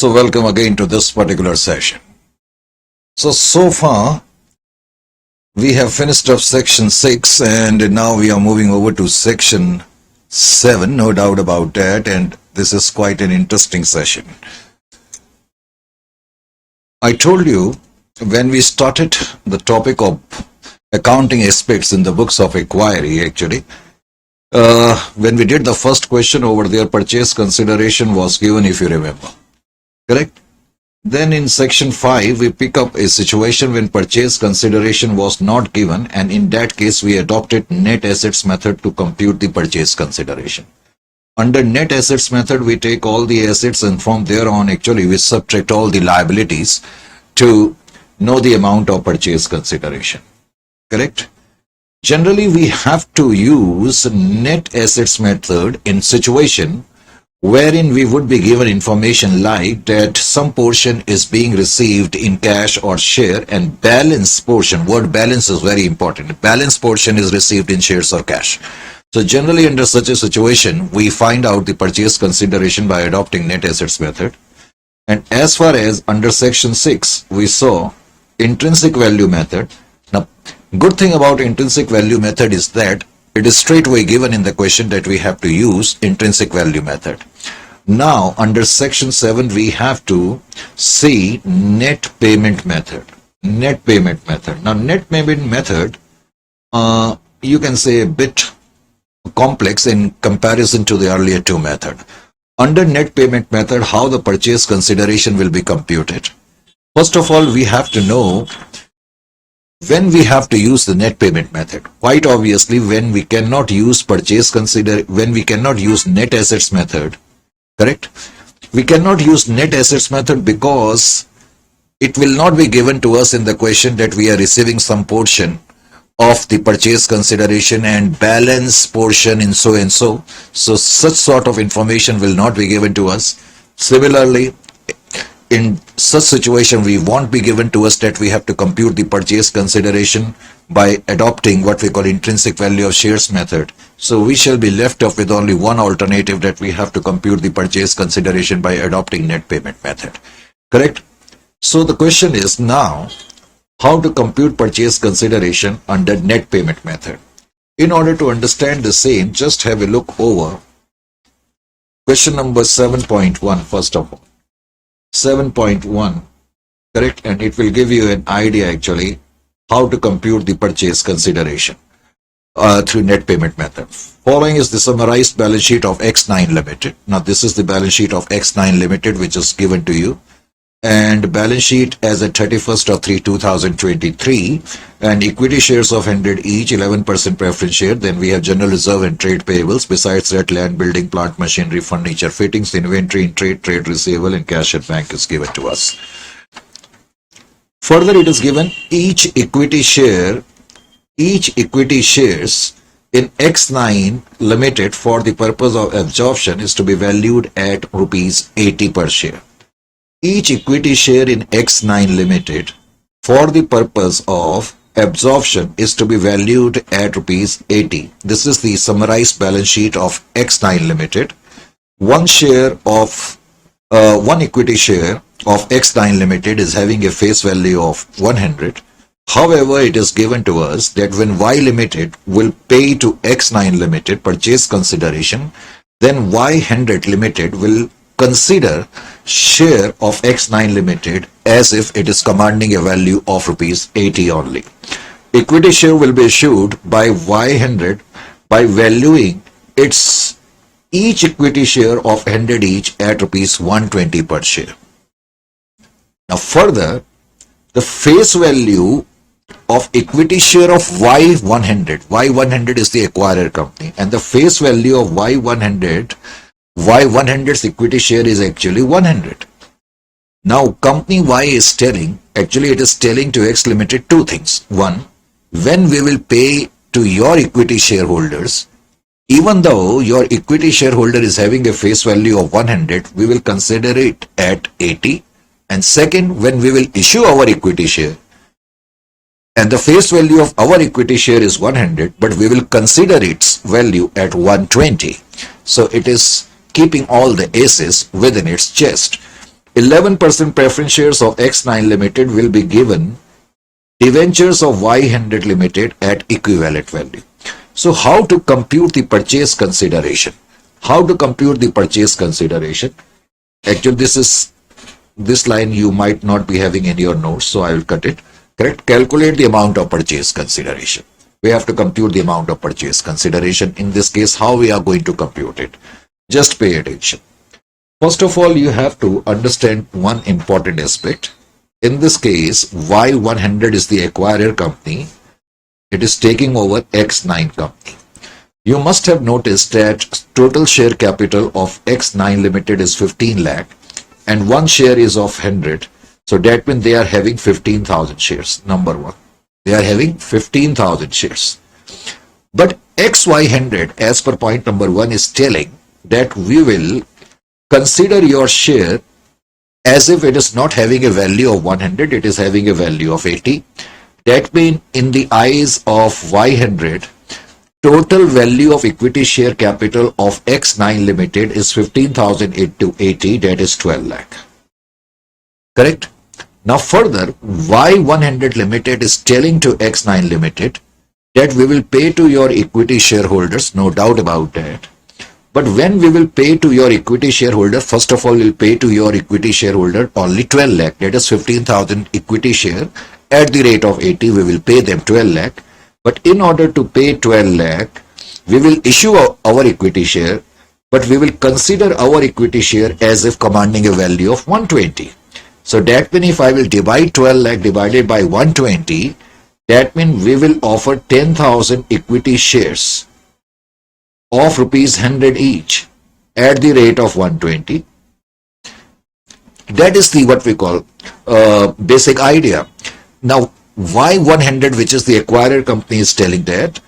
So welcome again to this particular session. So far we have finished up section 6 and now we are moving over to section 7, no doubt about that, and this is quite an interesting session. I told you when we started the topic of accounting aspects in the books of inquiry, actually, when we did the first question over there, purchase consideration was given, if you remember. Correct? Then in section 5, we pick up a situation when purchase consideration was not given, and in that case, we adopted net assets method to compute the purchase consideration. Under net assets method, we take all the assets and from there on, actually, we subtract all the liabilities to know the amount of purchase consideration. Correct? Generally, we have to use net assets method in situation wherein we would be given information like that some portion is being received in cash or share and balance portion, word balance is very important, balance portion is received in shares or cash. So generally under such a situation, we find out the purchase consideration by adopting net assets method. And as far as under section 6, we saw intrinsic value method. Now, good thing about intrinsic value method is that it is straightway given in the question that we have to use intrinsic value method. Now, under section 7, we have to see net payment method. Net payment method. Now, net payment method, you can say a bit complex in comparison to the earlier two method. Under net payment method, how the purchase consideration will be computed. First of all, we have to know when we have to use the net payment method. Quite obviously, when we cannot use when we cannot use net assets method, correct? We cannot use net assets method because it will not be given to us in the question that we are receiving some portion of the purchase consideration and balance portion in so and so. So such sort of information will not be given to us. Similarly, in such situation, we won't be given to us that we have to compute the purchase consideration by adopting what we call intrinsic value of shares method. So we shall be left off with only one alternative, that we have to compute the purchase consideration by adopting net payment method. Correct? So the question is now, how to compute purchase consideration under net payment method. In order to understand the same, just have a look over question number 7.1 first of all. 7.1, correct, and it will give you an idea actually how to compute the purchase consideration through net payment method. Following is the summarized balance sheet of X9 Limited. Now this is the balance sheet of X9 Limited which is given to you, and balance sheet as at 31st of 2023, and equity shares of 100 each, 11% preference share. Then we have general reserve and trade payables. Besides that, land, building, plant, machinery, furniture, fittings, inventory in trade receivable, and cash at bank is given to us. Further, it is given each equity shares in X9 Limited for the purpose of absorption is to be valued at rupees 80 per share. Each equity share in X9 Limited for the purpose of absorption is to be valued at rupees 80. This is the summarized balance sheet of X9 Limited. One equity share of X9 Limited is having a face value of 100. However, it is given to us that when Y Limited will pay to X9 Limited purchase consideration, then Y100 Limited will consider share of X9 Limited as if it is commanding a value of rupees 80 only. Equity share will be issued by Y100 by valuing its each equity share of 100 each at rupees 120 per share. Now further, the face value of equity share of Y100 is the acquirer company, and the face value of Y100's equity share is actually 100. Now company Y is telling, actually it is telling to X Limited two things. One, when we will pay to your equity shareholders, even though your equity shareholder is having a face value of 100, we will consider it at 80. And second, when we will issue our equity share, and the face value of our equity share is 100, but we will consider its value at 120. So it is keeping all the aces within its chest. 11% preference shares of X9 Limited will be given debentures of Y100 Limited at equivalent value. So how to compute the purchase consideration? How to compute the purchase consideration? Actually, this line you might not be having in your notes, so I will cut it. Correct? Calculate the amount of purchase consideration. We have to compute the amount of purchase consideration. In this case, how we are going to compute it? Just pay attention. First of all, you have to understand one important aspect. In this case, Y100 is the acquirer company. It is taking over X9 company. You must have noticed that total share capital of X9 Limited is 15 lakh and one share is of 100. So that means they are having 15,000 shares. Number one, they are having 15,000 shares. But XY100, as per point number one, is telling that we will consider your share as if it is not having a value of 100, it is having a value of 80. That means in the eyes of Y100, total value of equity share capital of X9 Limited is 15,000 into 80, that is 12 lakh. Correct? Now further, Y100 Limited is telling to X9 Limited that we will pay to your equity shareholders, no doubt about that. But when we will pay to your equity shareholder, first of all, we will pay to your equity shareholder only 12 lakh, that is 15,000 equity share. At the rate of 80, we will pay them 12 lakh. But in order to pay 12 lakh, we will issue our equity share, but we will consider our equity share as if commanding a value of 120. So that means if I will divide 12 lakh divided by 120, that means we will offer 10,000 equity shares of rupees 100 each at the rate of 120. That is the what we call basic idea. Now, Y100, which is the acquirer company, is telling that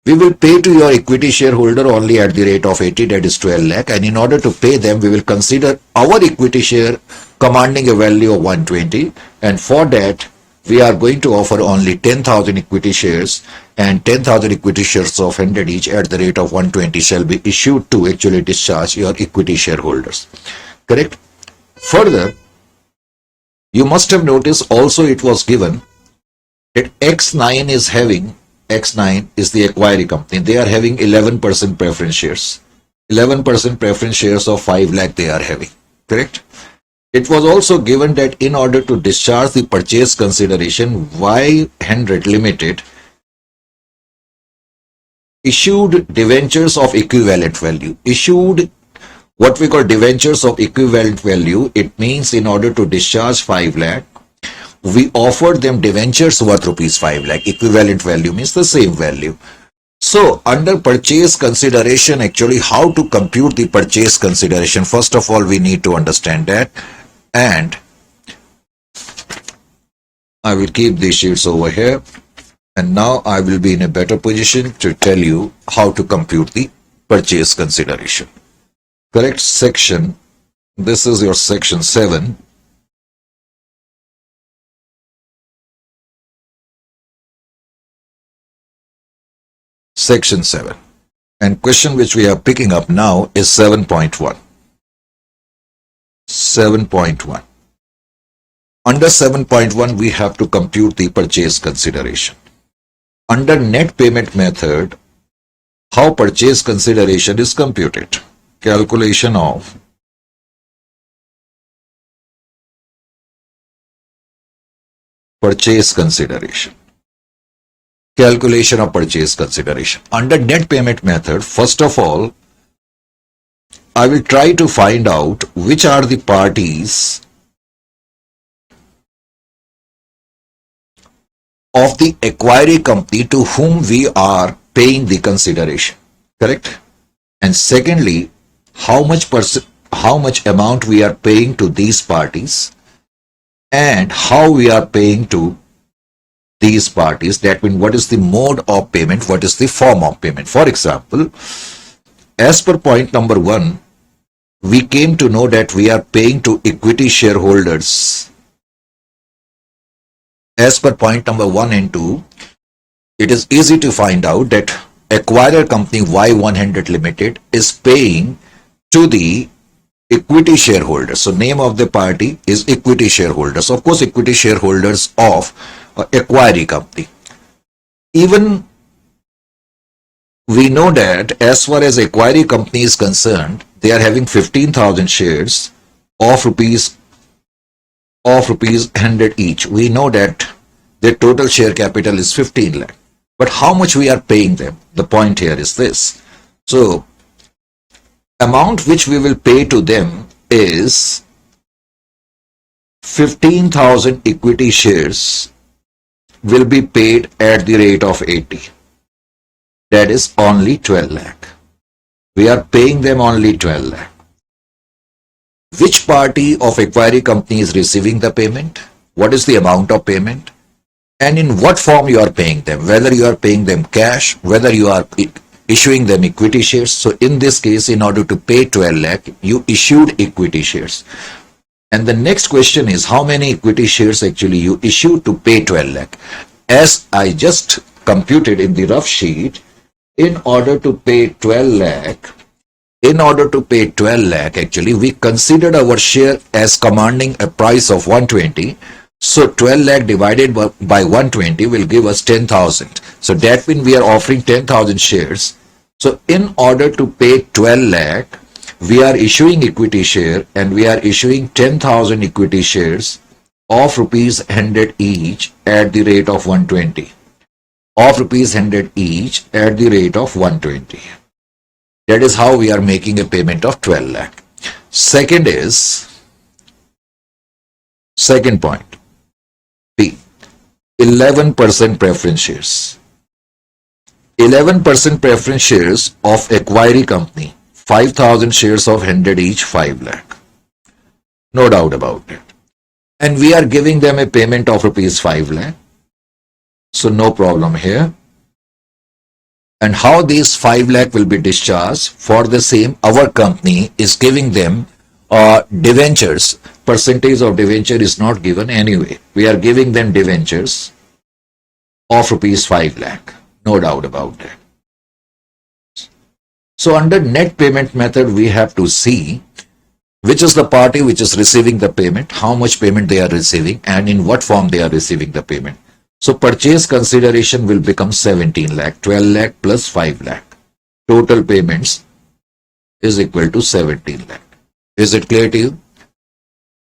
we will pay to your equity shareholder only at the rate of 80, that is 12 lakh, and in order to pay them, we will consider our equity share commanding a value of 120, and for that, we are going to offer only 10,000 equity shares, and 10,000 equity shares of 100 each at the rate of 120 shall be issued to actually discharge your equity shareholders. Correct? Further, you must have noticed also it was given that X9 is the acquiring company. They are having 11% preference shares. 11% preference shares of 5 lakh they are having. Correct? It was also given that in order to discharge the purchase consideration, Y100 Limited issued debentures of equivalent value. Issued what we call debentures of equivalent value. It means in order to discharge 5 lakh, we offered them debentures worth rupees 5 lakh. Equivalent value means the same value. So under purchase consideration, actually how to compute the purchase consideration? First of all, we need to understand that. And I will keep these sheets over here. And now I will be in a better position to tell you how to compute the purchase consideration. Correct section. This is your section 7. Section 7. And question which we are picking up now is 7.1. 7.1. Under 7.1, we have to compute the purchase consideration. Under net payment method, how purchase consideration is computed? Calculation of purchase consideration. Calculation of purchase consideration. Under net payment method, first of all, I will try to find out which are the parties of the acquiring company to whom we are paying the consideration. Correct? And secondly, how much amount we are paying to these parties and how we are paying to these parties. That means what is the mode of payment, what is the form of payment. For example, as per point number 1, we came to know that we are paying to equity shareholders. As per point number 1 and 2, it is easy to find out that acquirer company Y100 Limited is paying to the equity shareholders. So name of the party is equity shareholders. Of course, equity shareholders of acquiring company. Even we know that as far as acquiring company is concerned, they are having 15,000 shares of rupees 100 each. We know that their total share capital is 15 lakh. But how much we are paying them? The point here is this. So amount which we will pay to them is 15,000 equity shares will be paid at the rate of 80. That is only 12 lakh. We are paying them only 12 lakh. Which party of acquiring company is receiving the payment? What is the amount of payment? And in what form you are paying them? Whether you are paying them cash, whether you are issuing them equity shares. So in this case, in order to pay 12 lakh, you issued equity shares. And the next question is, how many equity shares actually you issued to pay 12 lakh? As I just computed in the rough sheet, in order to pay 12 lakh, actually, we considered our share as commanding a price of 120. So 12 lakh divided by 120 will give us 10,000. So that means we are offering 10,000 shares. So in order to pay 12 lakh, we are issuing equity share and we are issuing 10,000 equity shares of rupees 100 each at the rate of 120. Of rupees 100 each at the rate of 120. That is how we are making a payment of 12 lakh. Second point. B. 11% preference shares. 11% preference shares of acquiring company. 5,000 shares of 100 each, 5 lakh. No doubt about it. And we are giving them a payment of rupees 5 lakh. So no problem here. And how these 5 lakh will be discharged? For the same, our company is giving them debentures. Percentage of debenture is not given anyway. We are giving them debentures of rupees 5 lakh. No doubt about that. So under net payment method, we have to see which is the party which is receiving the payment, how much payment they are receiving, and in what form they are receiving the payment. So purchase consideration will become 17 lakh, 12 lakh plus 5 lakh. Total payments is equal to 17 lakh. Is it clear to you?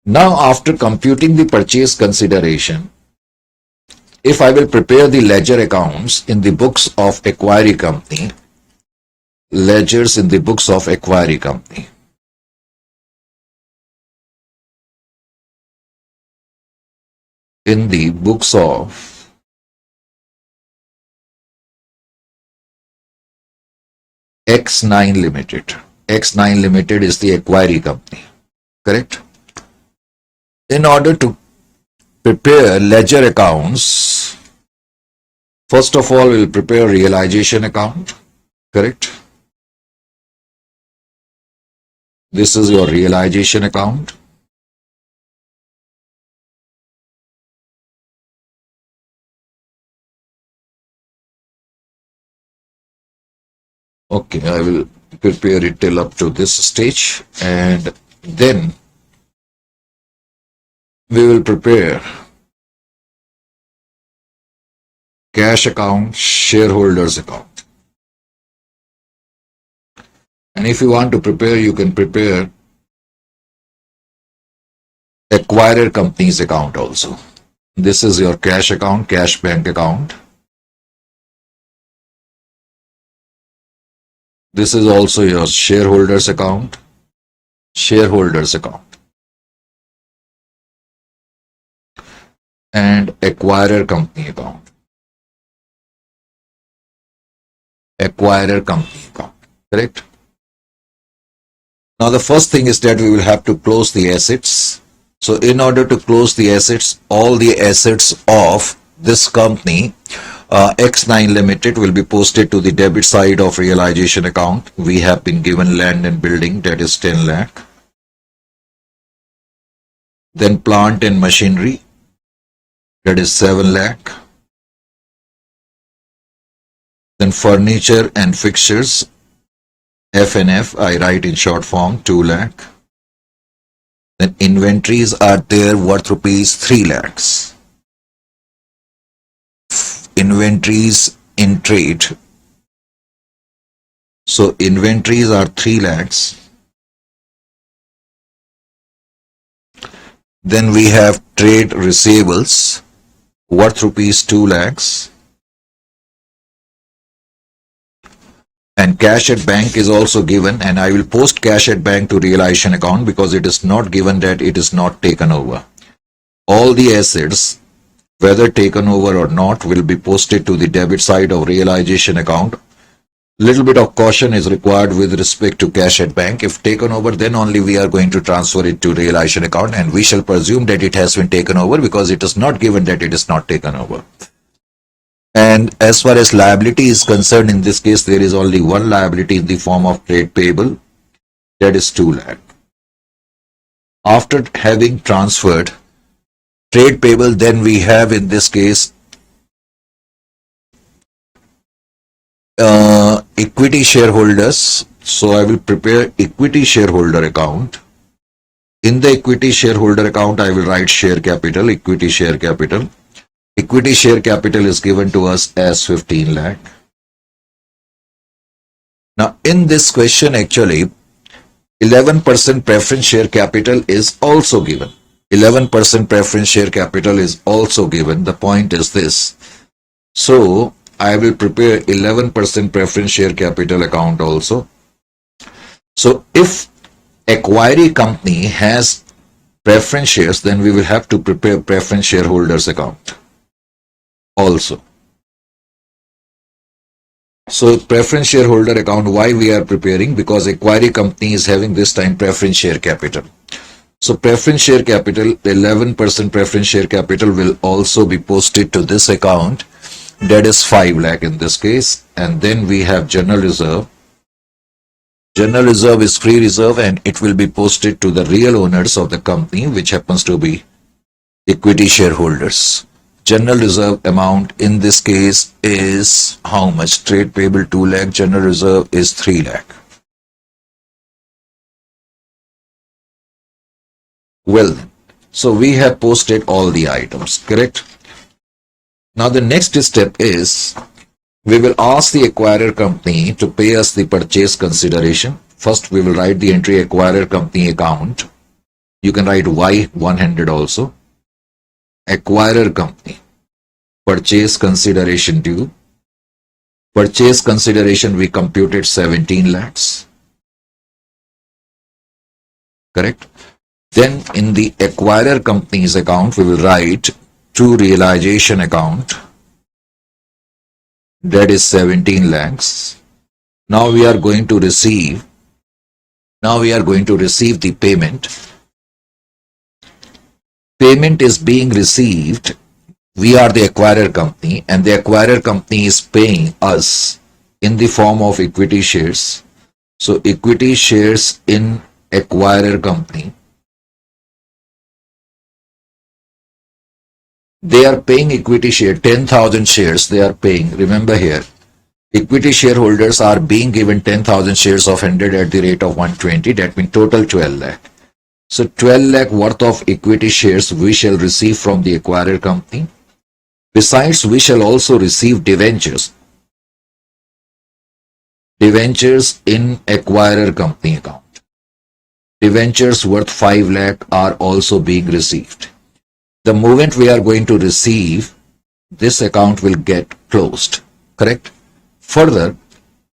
Now after computing the purchase consideration, if I will prepare the ledger accounts in the books of acquiring company, ledgers in the books of acquiring company. In the books of X9 Limited. X9 Limited is the acquiring company, correct? In order to prepare ledger accounts, first of all, we'll prepare realization account, correct? This is your realization account. Okay, I will prepare it till up to this stage, and then we will prepare cash account, shareholders account. And if you want to prepare, you can prepare acquirer company's account also. This is your cash account, cash bank account. This is also your shareholders account, and acquirer company account. Correct? Now the first thing is that we will have to close the assets. So in order to close the assets, all the assets of this company, X9 Limited, will be posted to the debit side of realization account. We have been given land and building, that is 10 lakh. Then plant and machinery, that is 7 lakh. Then furniture and fixtures, F&F, I write in short form, 2 lakh. Then inventories are there worth rupees 3 lakhs. Inventories in trade. So inventories are 3 lakhs. Then we have trade receivables worth rupees 2 lakhs. And cash at bank is also given, and I will post cash at bank to realization account because it is not given that it is not taken over. All the assets, whether taken over or not, will be posted to the debit side of realization account. Little bit of caution is required with respect to cash at bank. If taken over, then only we are going to transfer it to realization account, and we shall presume that it has been taken over because it is not given that it is not taken over. And as far as liability is concerned, in this case, there is only one liability in the form of trade payable, that is 2 lakh. After having transferred trade payable, then we have in this case equity shareholders. So I will prepare equity shareholder account. In the equity shareholder account, I will write share capital, equity share capital. Equity share capital is given to us as 15 lakh. Now in this question, actually 11% preference share capital is also given. 11% preference share capital is also given. The point is this. So I will prepare 11% preference share capital account also. So if acquiring company has preference shares, then we will have to prepare preference shareholders account also. So preference shareholder account, why we are preparing? Because acquiring company is having this time preference share capital. So preference share capital, 11% preference share capital will also be posted to this account. That is 5 lakh in this case. And then we have general reserve. General reserve is free reserve, and it will be posted to the real owners of the company, which happens to be equity shareholders. General reserve amount in this case is how much? Trade payable 2 lakh, general reserve is 3 lakh. Well, so we have posted all the items, correct? Now the next step is we will ask the acquirer company to pay us the purchase consideration. First we will write the entry acquirer company account. You can write Y100 also. Acquirer company, purchase consideration due. Purchase consideration we computed 17 lakhs. Correct? Then in the acquirer company's account, we will write to realization account. That is 17 lakhs. Now we are going to receive the payment. Payment is being received. We are the acquirer company, and the acquirer company is paying us in the form of equity shares. So equity shares in acquirer company. They are paying equity share, 10,000 shares they are paying. Remember here, equity shareholders are being given 10,000 shares of 100 at the rate of 120. That means total 12 lakh. So 12 lakh worth of equity shares we shall receive from the acquirer company. Besides, we shall also receive debentures. Debentures in acquirer company account. Debentures worth 5 lakh are also being received. The moment we are going to receive, this account will get closed. Correct? Further,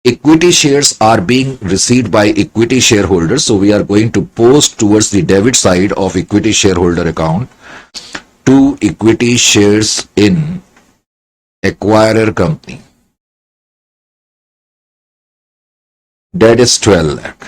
equity shares are being received by equity shareholders. So we are going to post towards the debit side of equity shareholder account to equity shares in acquirer company. That is 12 lakh.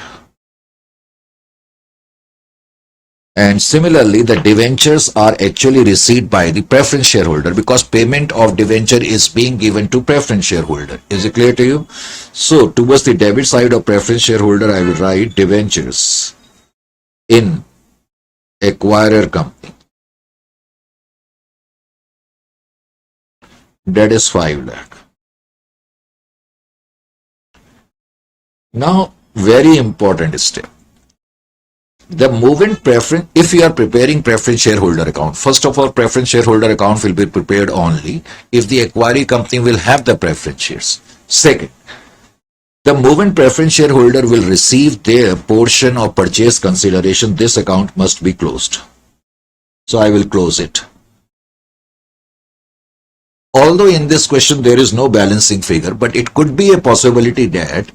And similarly, the debentures are actually received by the preference shareholder because payment of debenture is being given to preference shareholder. Is it clear to you? So towards the debit side of preference shareholder, I will write debentures in acquirer company. That is 5 lakh. Now, very important step. the movement preference, if you are preparing preference shareholder account, first of all, preference shareholder account will be prepared only if the acquiring company will have the preference shares. Second, the movement preference shareholder will receive their portion of purchase consideration. This account must be closed. So I will close it. Although in this question there is no balancing figure, but it could be a possibility that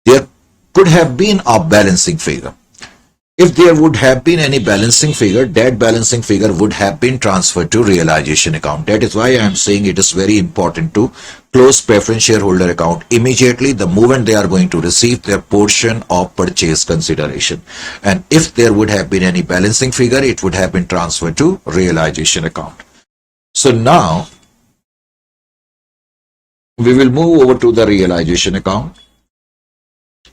there could have been a balancing figure. If there would have been any balancing figure, that balancing figure would have been transferred to realization account. That is why I am saying it is very important to close preference shareholder account immediately the moment they are going to receive their portion of purchase consideration. And if there would have been any balancing figure, it would have been transferred to realization account. So now we will move over to the realization account.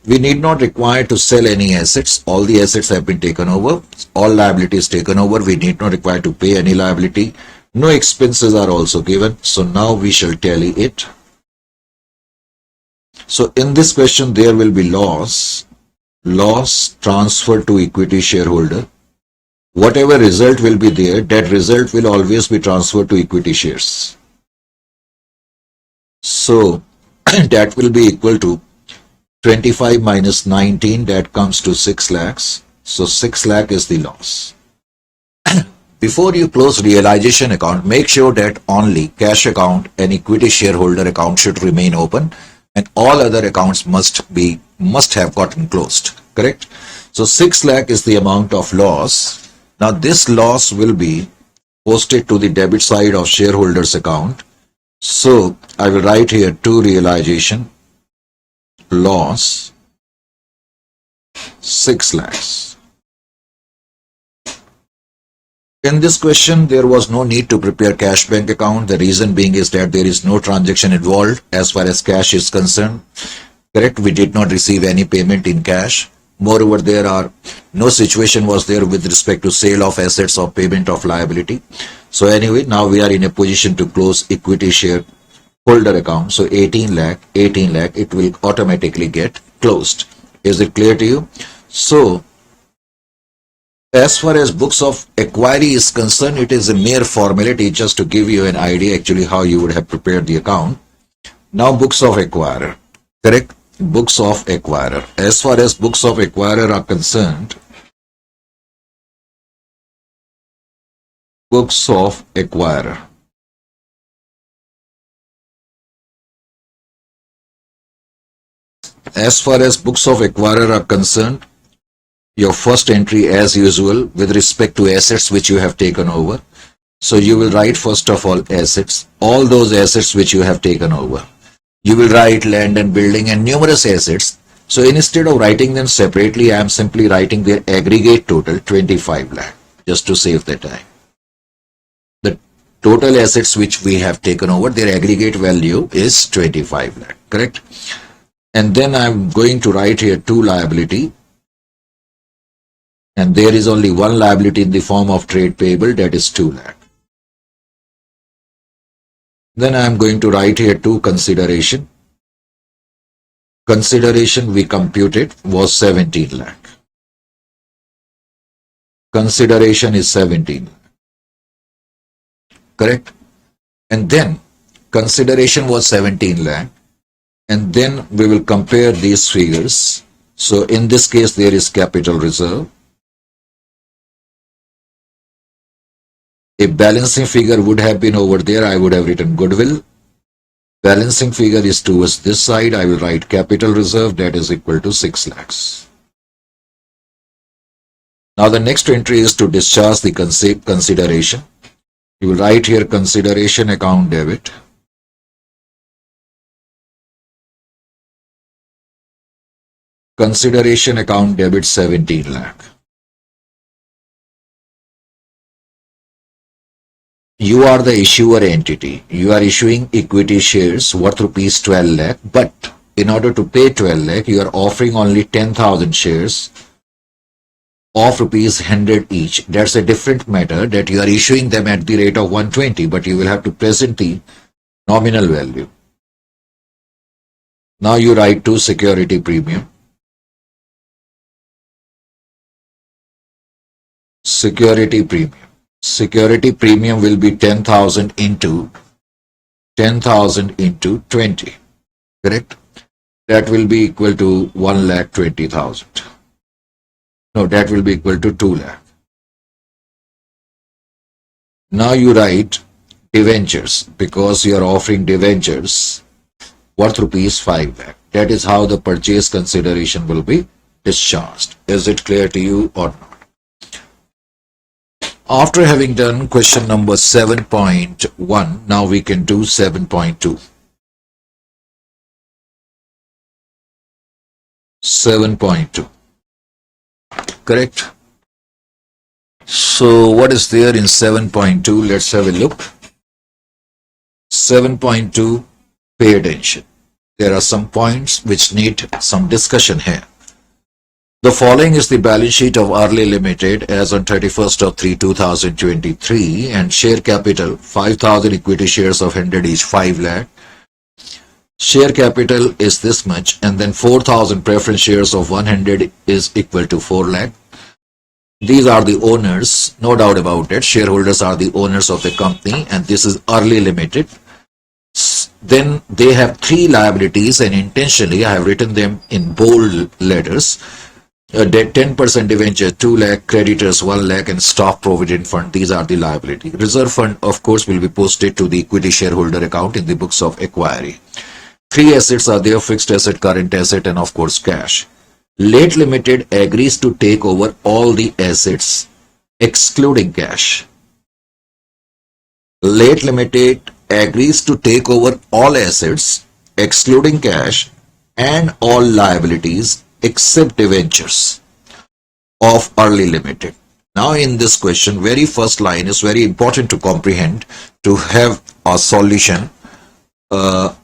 We need not require to sell any assets. All the assets have been taken over. All liabilities taken over. We need not require to pay any liability. No expenses are also given. So now we shall tally it. So in this question, there will be loss transferred to equity shareholder. Whatever result will be there, that result will always be transferred to equity shares. So that will be equal to 25 minus 19, that comes to 6 lakhs. So 6 lakh is the loss. Before you close realization account, make sure that only cash account and equity shareholder account should remain open and all other accounts must have gotten closed. Correct? So 6 lakh is the amount of loss. Now this loss will be posted to the debit side of shareholders account. So I will write here to realization loss 6 lakhs. In this question, there was no need to prepare cash bank account. The reason being is that there is no transaction involved as far as cash is concerned. Correct? We did not receive any payment in cash. Moreover, there are no situation was there with respect to sale of assets or payment of liability. So anyway, now we are in a position to close equity shareholder account. So 18 lakh, it will automatically get closed. Is it clear to you? So as far as books of acquiry is concerned, it is a mere formality just to give you an idea actually how you would have prepared the account. Now books of acquirer, correct? Books of acquirer. As far as books of acquirer are concerned, books of acquirer. As far as books of acquirer are concerned, your first entry as usual with respect to assets which you have taken over. So you will write first of all assets, all those assets which you have taken over. You will write land and building and numerous assets. So instead of writing them separately, I am simply writing their aggregate total 25 lakh just to save the time. The total assets which we have taken over, their aggregate value is 25 lakh, correct? And then I am going to write here two liability. And there is only one liability in the form of trade payable, that is 2 lakh. Then I am going to write here two consideration. Consideration we computed was 17 lakh. Consideration is 17 lakh. Correct? And then consideration was 17 lakh. And then we will compare these figures. So in this case, there is capital reserve. A balancing figure would have been over there. I would have written goodwill. Balancing figure is towards this side. I will write capital reserve, that is equal to 6 lakhs. Now the next entry is to discharge the consideration. You will write here consideration account debit. Consideration account debit 17 lakh. You are the issuer entity. You are issuing equity shares worth rupees 12 lakh, but in order to pay 12 lakh, you are offering only 10,000 shares of rupees 100 each. That's a different matter that you are issuing them at the rate of 120, but you will have to present the nominal value. Now you write to security premium. security premium. Security premium will be 10,000 into 20, correct? That will be equal to 1,20,000. No, that will be equal to 2 lakh. Now you write debentures because you are offering debentures worth rupees 5 lakh. That is how the purchase consideration will be discharged. Is it clear to you or not? After having done question number 7.1, now we can do 7.2. 7.2. Correct? So what is there in 7.2? Let's have a look. 7.2, pay attention. There are some points which need some discussion here. The following is the balance sheet of Arley Limited as on 31st of 3/2023, and share capital 5,000 equity shares of 100 each, 5 lakh. Share capital is this much, and then 4,000 preference shares of 100 is equal to 4 lakh. These are the owners, no doubt about it. Shareholders are the owners of the company, and this is Arley Limited. Then they have three liabilities, and intentionally I have written them in bold letters. Debt 10% debenture 2 lakh, creditors 1 lakh, and staff provident fund. These are the liability. Reserve fund, of course, will be posted to the equity shareholder account in the books of acquiry. Three assets are there: fixed asset, current asset, and of course cash. Late Limited agrees to take over all the assets excluding cash. Late Limited agrees to take over all assets excluding cash and all liabilities except debentures of Arley Limited. Now in this question, very first line is very important to comprehend to have a solution. Where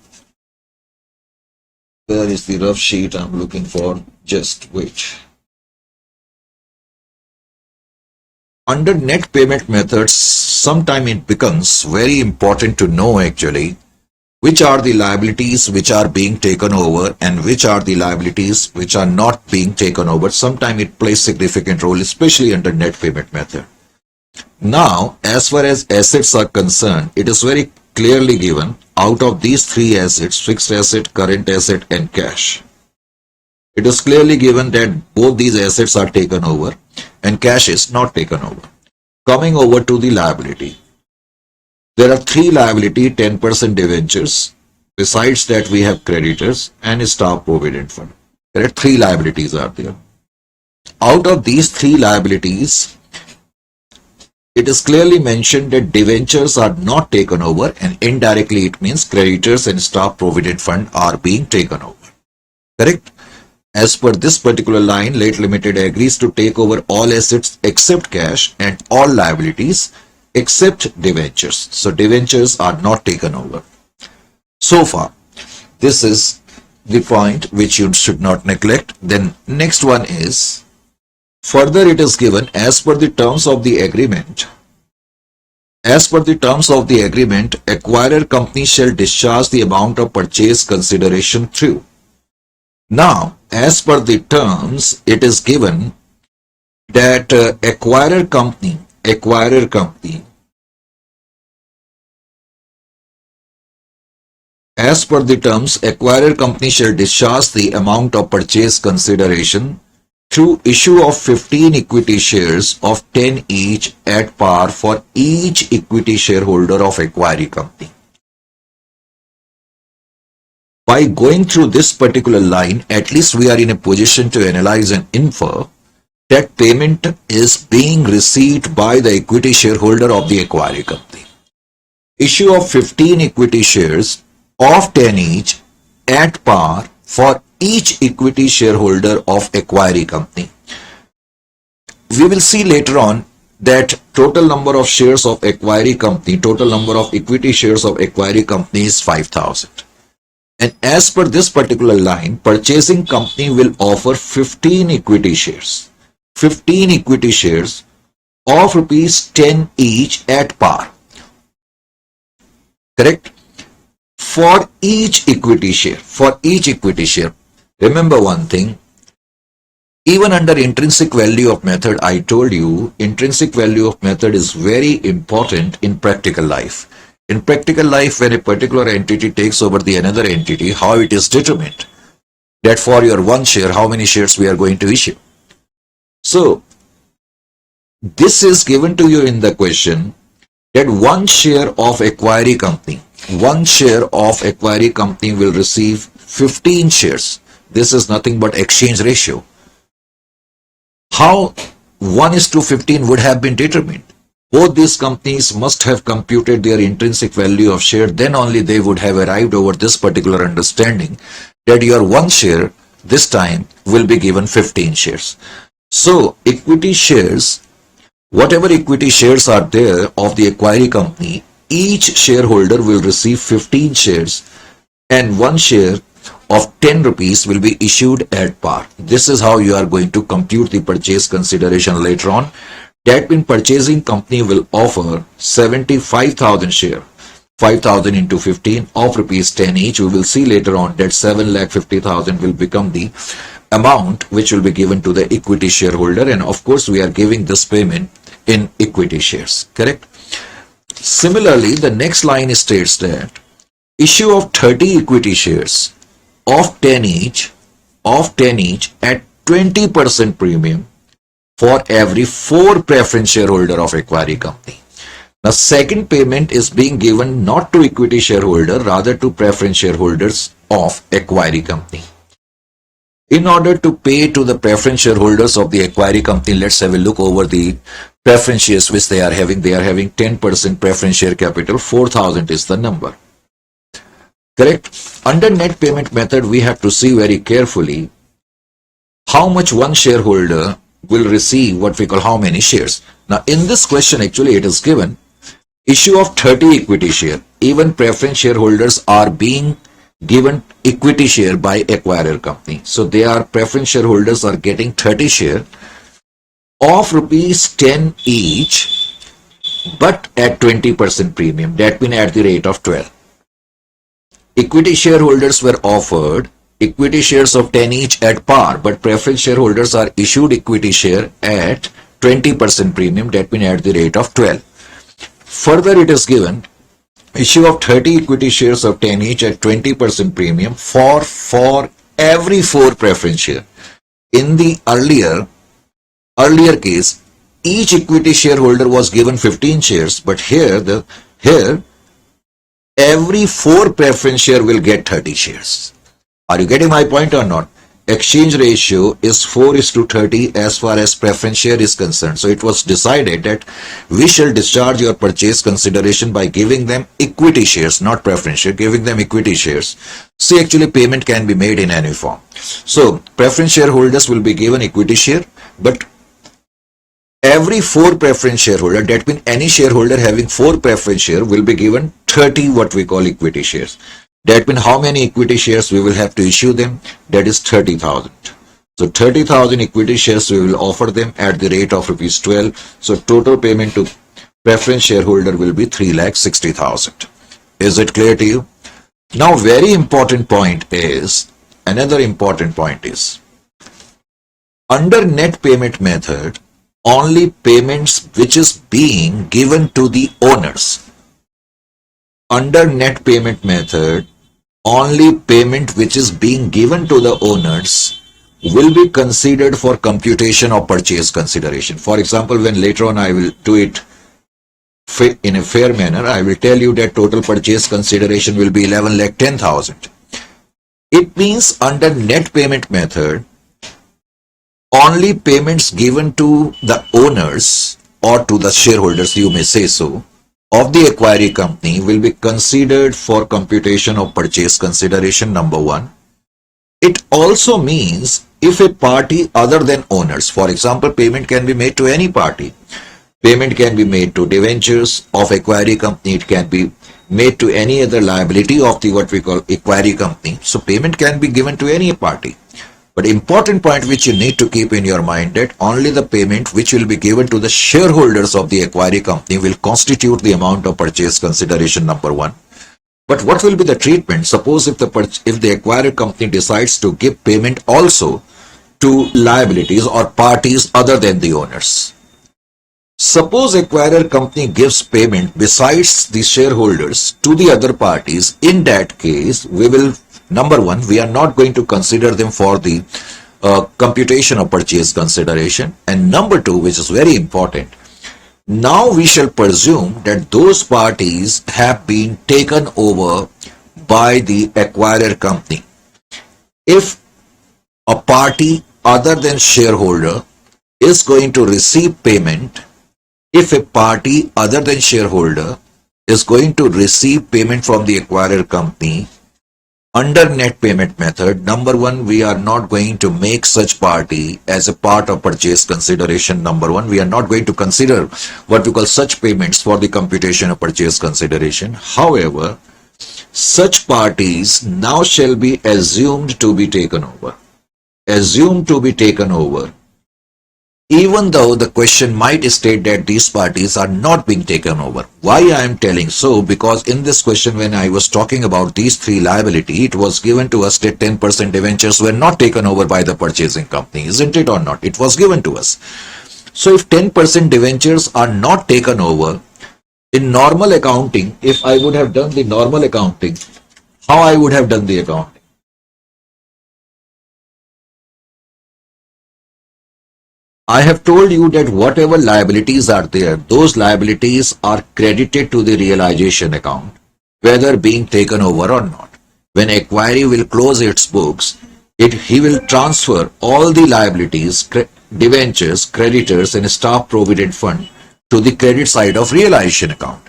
is the rough sheet I'm looking for? Just wait. Under net payment methods, sometime it becomes very important to know actually which are the liabilities which are being taken over and which are the liabilities which are not being taken over. Sometime it plays significant role, especially under net payment method. Now, as far as assets are concerned, it is very clearly given out of these three assets: fixed asset, current asset, and cash. It is clearly given that both these assets are taken over and cash is not taken over. Coming over to the liability. There are three liability: 10% debentures. Besides that, we have creditors and staff provident fund. There are three liabilities are there. Out of these three liabilities, it is clearly mentioned that debentures are not taken over, and indirectly it means creditors and staff provident fund are being taken over. Correct? As per this particular line, Late Limited agrees to take over all assets except cash and all liabilities except debentures. So debentures are not taken over. So far, this is the point which you should not neglect. Then next one is, further it is given, as per the terms of the agreement, acquirer company shall discharge the amount of purchase consideration through. Now, as per the terms, it is given that acquirer company, as per the terms, acquirer company shall discharge the amount of purchase consideration through issue of 15 equity shares of 10 each at par for each equity shareholder of acquiring company. By going through this particular line, at least we are in a position to analyze and infer that payment is being received by the equity shareholder of the acquiring company. Issue of 15 equity shares of 10 each at par for each equity shareholder of acquiring company. We will see later on that total number of shares of acquiring company, total number of equity shares of acquiring company is 5,000. And as per this particular line, purchasing company will offer 15 equity shares. 15 equity shares of rupees 10 each at par. Correct? For each equity share. Remember one thing, Even under intrinsic value of method, I told you intrinsic value of method is very important in practical life. In practical life, when a particular entity takes over the another entity, how it is determined that for your one share, how many shares we are going to issue. So this is given to you in the question that one share of acquiring company will receive 15 shares. This is nothing but exchange ratio. How 1:15 would have been determined? Both these companies must have computed their intrinsic value of share, then only they would have arrived over this particular understanding that your one share this time will be given 15 shares. So equity shares, whatever equity shares are there of the acquiring company, each shareholder will receive 15 shares and one share of 10 rupees will be issued at par. This is how you are going to compute the purchase consideration later on. That means purchasing company will offer 75,000 share, 5,000 into 15 of rupees 10 each. We will see later on that 7,50,000 will become the amount which will be given to the equity shareholder, and of course we are giving this payment in equity shares, correct? Similarly, the next line states that issue of 30 equity shares of 10 each at 20% premium for every 4 preference shareholder of acquiring company. Now, second payment is being given not to equity shareholder, rather to preference shareholders of acquiring company. In order to pay to the preference shareholders of the acquiring company, let's have a look over the preference shares which they are having. They are having 10% preference share capital, 4,000 is the number. Correct? Under net payment method, we have to see very carefully how much one shareholder will receive, what we call how many shares. Now, in this question, actually, it is given issue of 30 equity share. Even preference shareholders are being given equity share by acquirer company. So, they are preference shareholders are getting 30 share of rupees 10 each, but at 20% premium. That means at the rate of 12. Equity shareholders were offered equity shares of 10 each at par, but preference shareholders are issued equity share at 20% premium, that means at the rate of 12. Further, it is given issue of 30 equity shares of 10 each at 20% premium for every 4 preference share. In the earlier case, each equity shareholder was given 15 shares, but here every 4 preference share will get 30 shares. Are you getting my point or not? Exchange ratio is 4:30 as far as preference share is concerned. So it was decided that we shall discharge your purchase consideration by giving them equity shares, not preference share, giving them equity shares. See, actually payment can be made in any form. So preference shareholders will be given equity share, but every 4 preference shareholder, that means any shareholder having 4 preference share, will be given 30 what we call equity shares. That means how many equity shares we will have to issue them? That is 30,000. So 30,000 equity shares we will offer them at the rate of rupees 12. So total payment to preference shareholder will be 3,60,000. Is it clear to you? Now, very important point is, another important point is, under net payment method, only payments which is being given to the owners. Under net payment method, only payment which is being given to the owners will be considered for computation of purchase consideration. For example, when later on I will do it in a fair manner, I will tell you that total purchase consideration will be 11,10,000. It means under net payment method, only payments given to the owners or to the shareholders, you may say so, of the acquiring company will be considered for computation of purchase consideration, number 1. It also means if a party other than owners, for example, payment can be made to any party. Payment can be made to debentures of acquiring company. It can be made to any other liability of the what we call acquiring company. So payment can be given to any party. But important point which you need to keep in your mind, that only the payment which will be given to the shareholders of the acquiring company will constitute the amount of purchase consideration, number 1. But what will be the treatment? Suppose if the acquiring company decides to give payment also to liabilities or parties other than the owners. Suppose acquirer company gives payment besides the shareholders to the other parties. In that case, we will, number one, we are not going to consider them for the computation of purchase consideration. And number two, which is very important, now we shall presume that those parties have been taken over by the acquirer company. If a party other than shareholder is going to receive payment, if a party other than shareholder is going to receive payment from the acquirer company under net payment method, number one, we are not going to make such party as a part of purchase consideration. Number one, we are not going to consider what we call such payments for the computation of purchase consideration. However, such parties now shall be assumed to be taken over. Assumed to be taken over, even though the question might state that these parties are not being taken over. Why I am telling so? Because in this question, when I was talking about these three liability, it was given to us that 10% debentures were not taken over by the purchasing company, isn't it or not? It was given to us. So if 10% debentures are not taken over, in normal accounting, if I would have done the normal accounting, how I would have done the accounting? I have told you that whatever liabilities are there, those liabilities are credited to the realization account, whether being taken over or not. When acquiry will close its books, he will transfer all the liabilities, debentures, creditors and staff provident fund to the credit side of realization account.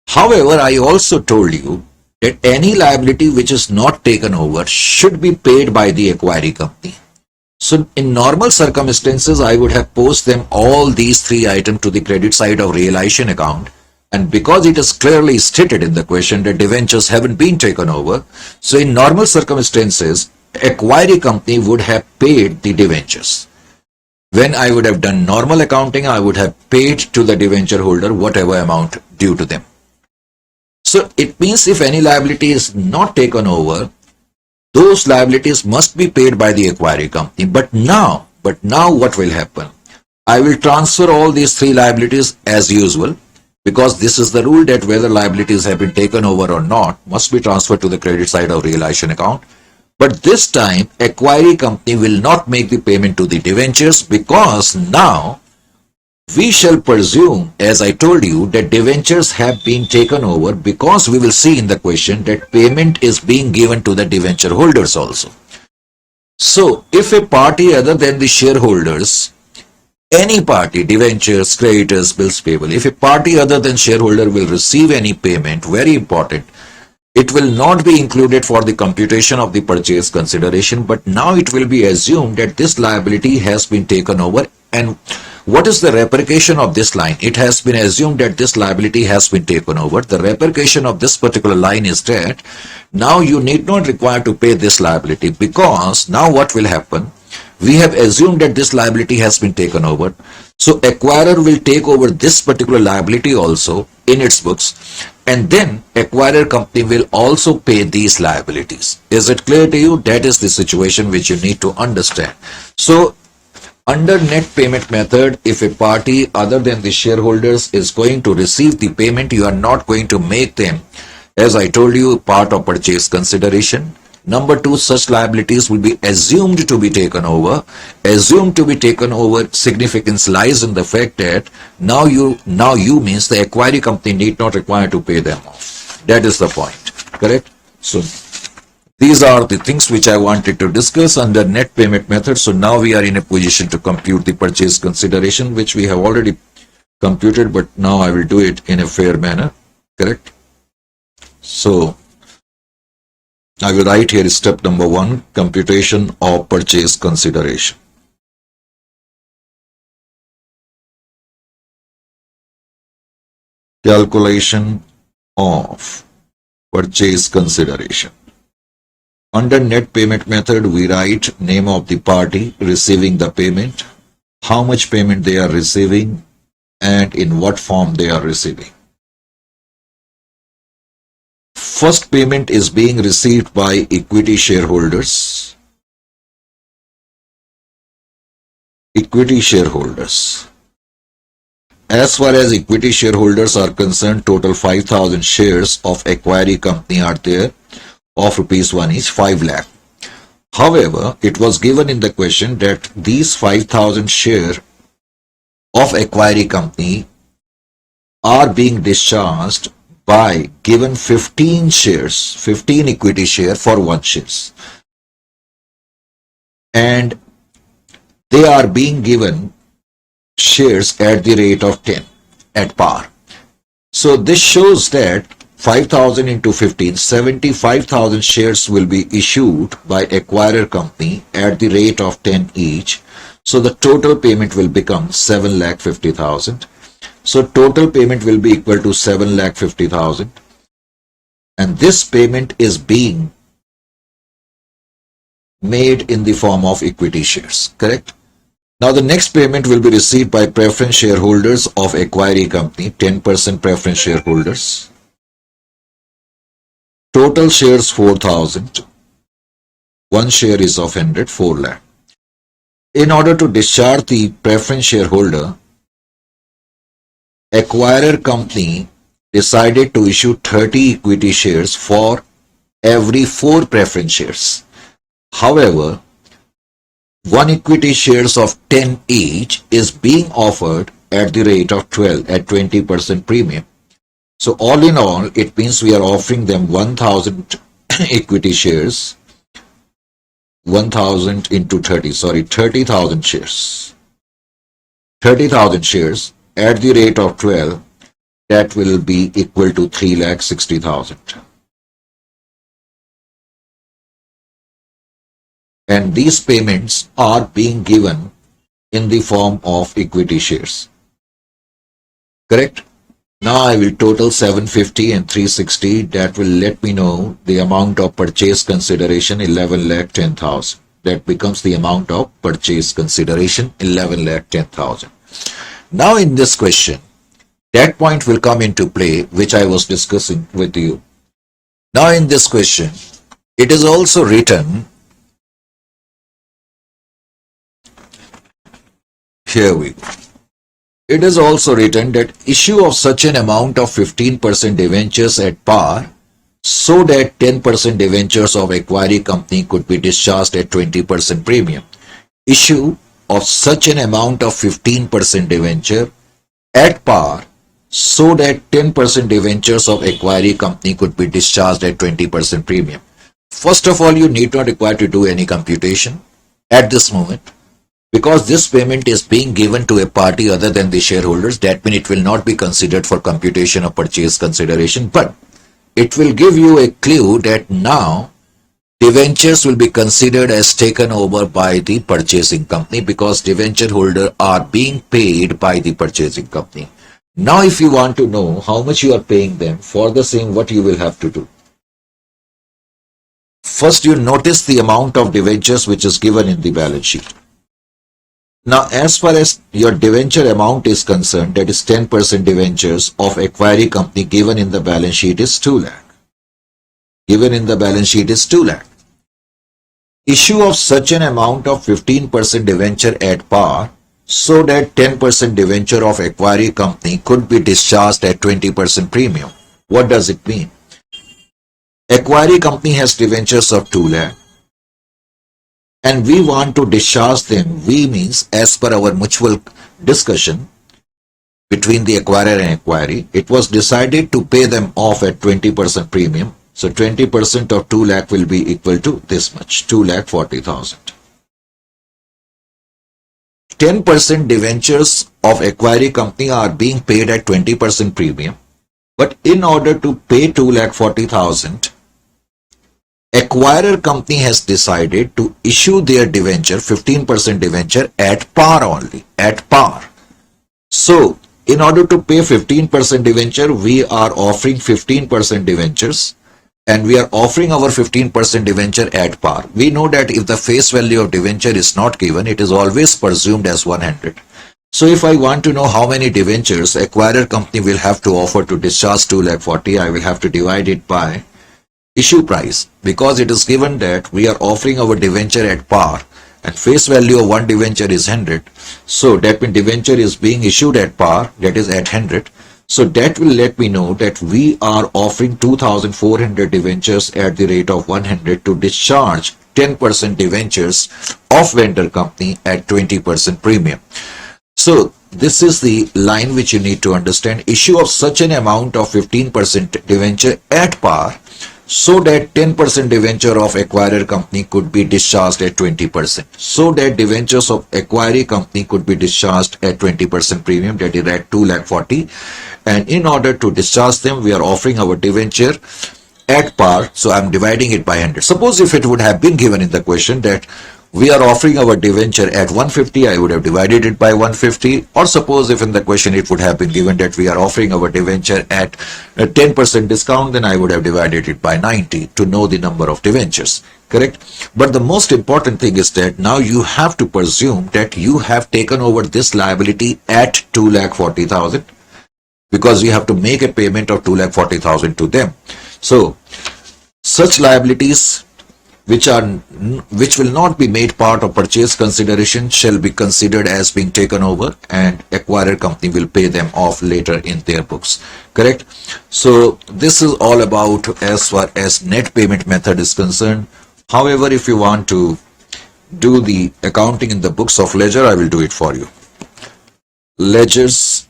However, I also told you that any liability which is not taken over should be paid by the acquiring company. So in normal circumstances, I would have posted them all these three items to the credit side of realization account. And because it is clearly stated in the question that debentures haven't been taken over, so in normal circumstances, acquiring company would have paid the debentures. When I would have done normal accounting, I would have paid to the debenture holder whatever amount due to them. So it means if any liability is not taken over, those liabilities must be paid by the acquiring company. But now what will happen? I will transfer all these three liabilities as usual, because this is the rule that whether liabilities have been taken over or not must be transferred to the credit side of realization account. But this time, acquiring company will not make the payment to the debentures, because now we shall presume, as I told you, that debentures have been taken over, because we will see in the question that payment is being given to the debenture holders also. So if a party other than the shareholders, any party, debentures, creditors, bills payable, if a party other than shareholder will receive any payment, very important, it will not be included for the computation of the purchase consideration, but now it will be assumed that this liability has been taken over. And what is the repercussion of this line? It has been assumed that this liability has been taken over. The repercussion of this particular line is that now you need not require to pay this liability, because now what will happen? We have assumed that this liability has been taken over. So acquirer will take over this particular liability also in its books, and then acquirer company will also pay these liabilities. Is it clear to you? That is the situation which you need to understand. So under net payment method, if a party other than the shareholders is going to receive the payment, you are not going to make them, as I told you, part of purchase consideration. Number two, such liabilities will be assumed to be taken over. Assumed to be taken over significance lies in the fact that now you means the acquiring company need not require to pay them off. That is the point, correct? So these are the things which I wanted to discuss under net payment method. So now we are in a position to compute the purchase consideration, which we have already computed, but now I will do it in a fair manner, correct? So I will write here step number 1, computation of purchase consideration. Calculation of purchase consideration. Under net payment method, we write name of the party receiving the payment, how much payment they are receiving, and in what form they are receiving. First payment is being received by equity shareholders. Equity shareholders. As far as equity shareholders are concerned, total 5,000 shares of acquiry company are there of rupees 1 each, 5 lakh. However, it was given in the question that these 5,000 share of acquiry company are being discharged by given 15 shares, 15 equity share for 1 shares. And they are being given shares at the rate of 10 at par. So this shows that 5,000 into 15, 75,000 shares will be issued by acquirer company at the rate of 10 each. So the total payment will become 7,50,000. So total payment will be equal to 7,50,000. And this payment is being made in the form of equity shares, correct? Now the next payment will be received by preference shareholders of acquiry company, 10% preference shareholders. Total shares 4,000. 1 share is of 100, 4 lakh. In order to discharge the preference shareholder, acquirer company decided to issue 30 equity shares for every 4 preference shares. However, 1 equity shares of 10 each is being offered at the rate of 12 at 20% premium. So all in all, it means we are offering them 1,000 equity shares, 1,000 into 30, 30,000 shares. 30,000 shares at the rate of 12, that will be equal to 3,60,000. And these payments are being given in the form of equity shares. Correct? Now I will total 750 and 360. That will let me know the amount of purchase consideration 11,10,000. That becomes the amount of purchase consideration 11,10,000. Now in this question, that point will come into play which I was discussing with you. Now in this question, it is also written, here we go. It is also written that issue of such an amount of 15% debentures at par so that 10% debentures of acquiry company could be discharged at 20% premium. Issue of such an amount of 15% debenture at par so that 10% debentures of acquiry company could be discharged at 20% premium. First of all, you need not require to do any computation at this moment. Because this payment is being given to a party other than the shareholders, that means it will not be considered for computation of purchase consideration, but it will give you a clue that now debentures will be considered as taken over by the purchasing company because debenture holder are being paid by the purchasing company. Now if you want to know how much you are paying them, for the same what you will have to do. First you notice the amount of debentures which is given in the balance sheet. Now, as far as your debenture amount is concerned, that is 10% debentures of acquiry company given in the balance sheet is 2 lakh. Given in the balance sheet is 2 lakh. Issue of such an amount of 15% debenture at par so that 10% debenture of acquiry company could be discharged at 20% premium. What does it mean? Acquiry company has debentures of 2 lakh. And we want to discharge them. We means as per our mutual discussion between the acquirer and acquiry, it was decided to pay them off at 20% premium. So 20% of 2 lakh will be equal to this much, 2,40,000. 10% debentures of acquiry company are being paid at 20% premium. But in order to pay 2,40,000, acquirer company has decided to issue their debenture, 15% debenture at par only, at par. So, in order to pay 15% debenture, we are offering 15% debentures and we are offering our 15% debenture at par. We know that if the face value of debenture is not given, it is always presumed as 100. So, if I want to know how many debentures acquirer company will have to offer to discharge 2,40,000, I will have to divide it by issue price, because it is given that we are offering our debenture at par and face value of one debenture is 100. So that means debenture is being issued at par, that is at 100. So that will let me know that we are offering 2,400 debentures at the rate of 100 to discharge 10% debentures of vendor company at 20% premium. So this is the line which you need to understand. Issue of such an amount of 15% debenture at par so that 10% debenture of acquirer company could be discharged at 20%. So that debentures of acquiring company could be discharged at 20% premium, that is at 2,40,000. And in order to discharge them, we are offering our debenture at par. So I'm dividing it by 100. Suppose if it would have been given in the question that we are offering our debenture at 150, I would have divided it by 150. Or suppose if in the question it would have been given that we are offering our debenture at a 10% discount, then I would have divided it by 90 to know the number of debentures. Correct? But the most important thing is that now you have to presume that you have taken over this liability at 2,40,000 because you have to make a payment of 2,40,000 to them. So such liabilities which will not be made part of purchase consideration shall be considered as being taken over, and acquirer company will pay them off later in their books. Correct? So this is all about as far as net payment method is concerned. However, if you want to do the accounting in the books of ledger, I will do it for you. Ledgers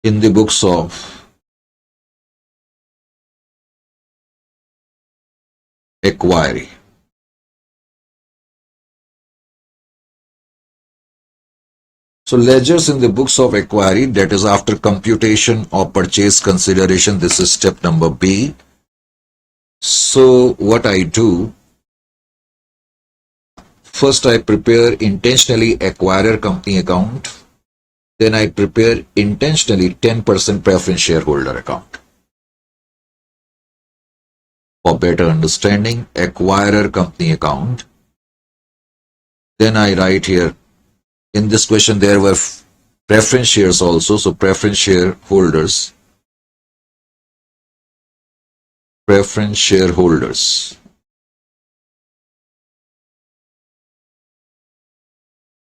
in the books of acquiry. So ledgers in the books of acquiry, that is after computation of purchase consideration, this is step number B. So what I do, first I prepare intentionally acquirer company account. Then I prepare intentionally 10% preference shareholder account. For better understanding, acquirer company account. Then I write here, in this question there were preference shares also, so preference shareholders. Preference shareholders.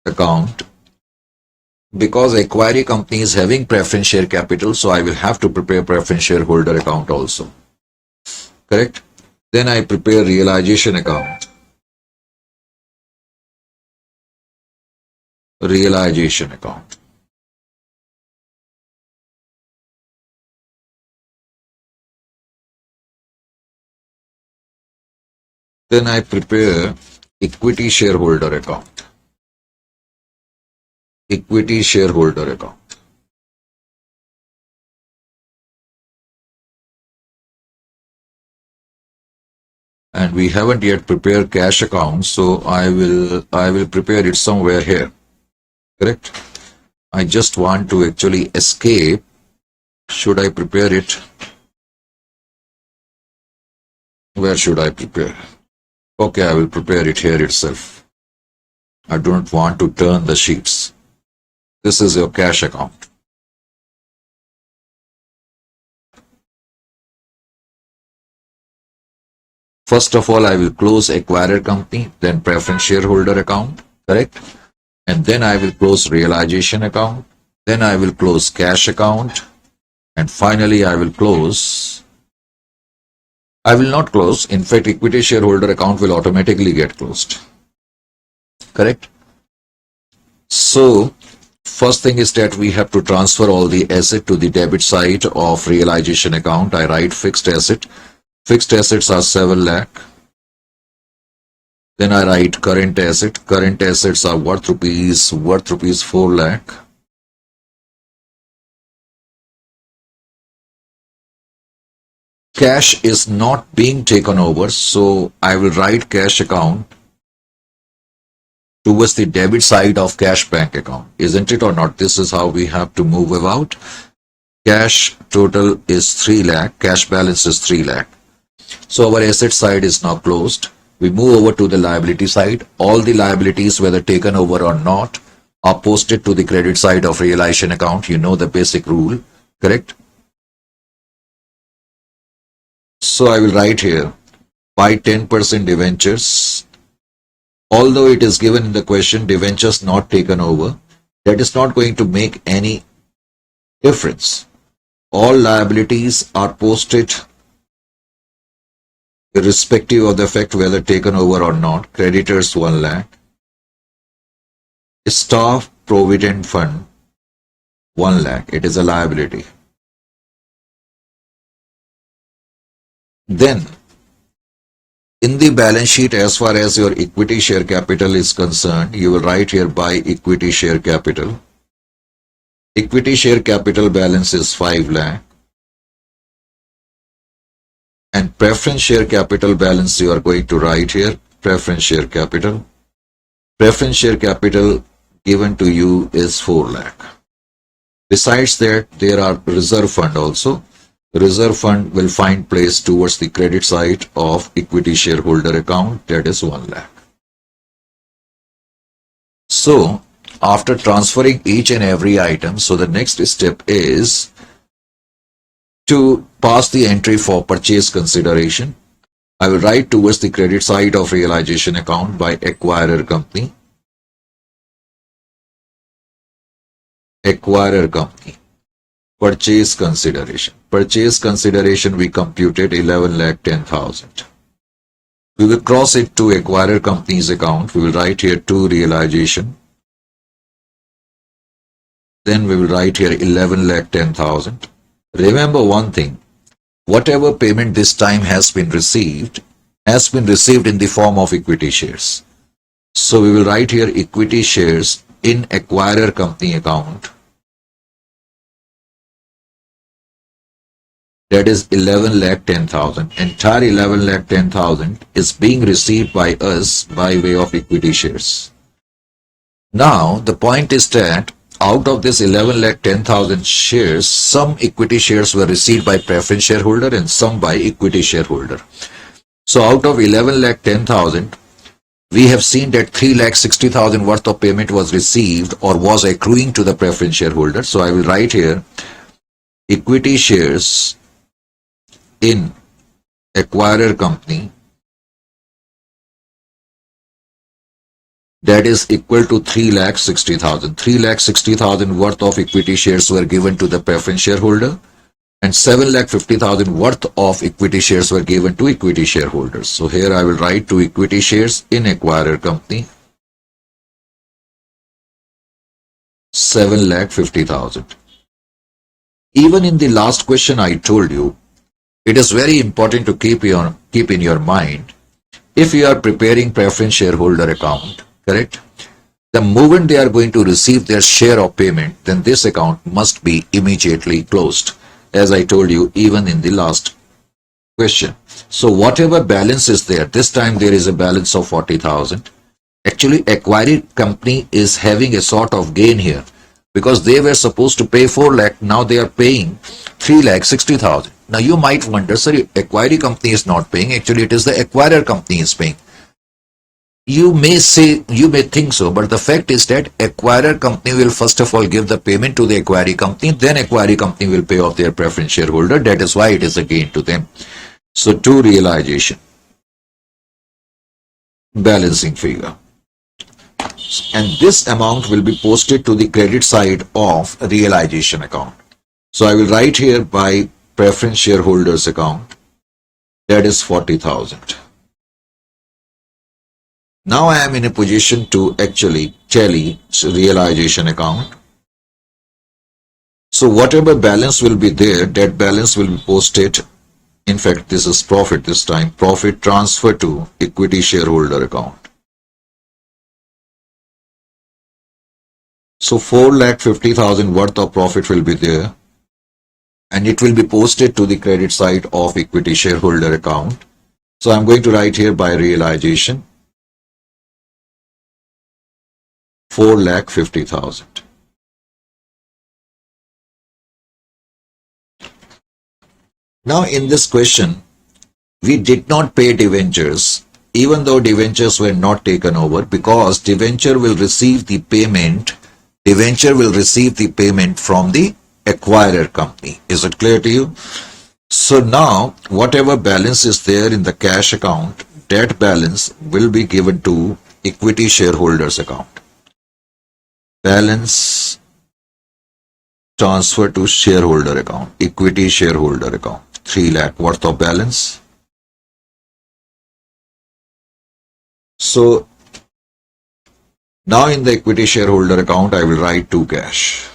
Account. Because acquiring company is having preference share capital, so I will have to prepare preference shareholder account also. Correct? Then I prepare realization account. Realization account. Then I prepare equity shareholder account. Equity shareholder account. And we haven't yet prepared cash account, so I will prepare it somewhere here. Correct? I just want to actually escape. Should I prepare it? Where should I prepare? Okay, I will prepare it here itself. I don't want to turn the sheets. This is your cash account. First of all, I will close acquirer company, then preference shareholder account, correct? And then I will close realization account, then I will close cash account, and finally I will not close, in fact, equity shareholder account will automatically get closed, correct? So, first thing is that we have to transfer all the asset to the debit side of realization account. I write fixed asset. Fixed assets are 7 lakh. Then I write current asset. Current assets are worth rupees 4 lakh. Cash is not being taken over, so I will write cash account towards the debit side of cash bank account. Isn't it or not? This is how we have to move about. Cash total is 3 lakh. Cash balance is 3 lakh. So our asset side is now closed. We move over to the liability side. All the liabilities, whether taken over or not, are posted to the credit side of realization account. You know the basic rule, correct? So I will write here, buy 10% debentures. Although it is given in the question, debentures not taken over, that is not going to make any difference. All liabilities are posted irrespective of the fact whether taken over or not. Creditors 1 lakh. Staff Provident Fund 1 lakh. It is a liability. Then, in the balance sheet, as far as your equity share capital is concerned, you will write here by equity share capital. Equity share capital balance is 5 lakh. And preference share capital balance you are going to write here, preference share capital. Preference share capital given to you is 4 lakh. Besides that, there are reserve fund also. Reserve fund will find place towards the credit side of equity shareholder account, that is 1 lakh. So, after transferring each and every item, so the next step is to pass the entry for purchase consideration. I will write towards the credit side of realization account by acquirer company. Acquirer company. Purchase consideration. Purchase consideration we computed 11,10,000. We will cross it to acquirer company's account. We will write here to realization. Then we will write here 11,10,000. Remember one thing, whatever payment this time has been received in the form of equity shares. So we will write here equity shares in acquirer company account. That is 11,10,000. Entire 11,10,000 is being received by us by way of equity shares. Now the point is that out of this 11,10,000 shares, some equity shares were received by preference shareholder and some by equity shareholder. So out of 11,10,000, we have seen that 3,60,000 worth of payment was received or was accruing to the preference shareholder. So I will write here equity shares in acquirer company, that is equal to 3,60,000. 3,60,000 worth of equity shares were given to the preference shareholder and 7,50,000 worth of equity shares were given to equity shareholders. So here I will write to equity shares in acquirer company 7,50,000. Even in the last question I told you, it is very important to keep in your mind, if you are preparing preference shareholder account, correct? The moment they are going to receive their share of payment, then this account must be immediately closed, as I told you even in the last question. So whatever balance is there, this time there is a balance of 40,000. Actually, acquiring company is having a sort of gain here because they were supposed to pay 4 lakh, now they are paying 3,60,000. Now you might wonder, sir, acquiring company is not paying, actually it is the acquirer company is paying. You may think so, but the fact is that acquirer company will first of all give the payment to the acquiring company, then acquiring company will pay off their preference shareholder. That is why it is a gain to them. So to realization, balancing figure. And this amount will be posted to the credit side of realization account. So I will write here by preference shareholders account, that is 40,000. Now I am in a position to actually tally realization account. So whatever balance will be there, that balance will be posted. In fact, this is profit this time. Profit transfer to equity shareholder account. So 4,50,000 worth of profit will be there. And it will be posted to the credit side of equity shareholder account. So I'm going to write here by realization 4,50,000. Now in this question, we did not pay debentures, even though debentures were not taken over, because debenture will receive the payment from the acquirer company. Is it clear to you? So now, whatever balance is there in the cash account, that balance will be given to equity shareholders account. Balance transfer to shareholder account, equity shareholder account, 3 lakh worth of balance. So now in the equity shareholder account, I will write to cash,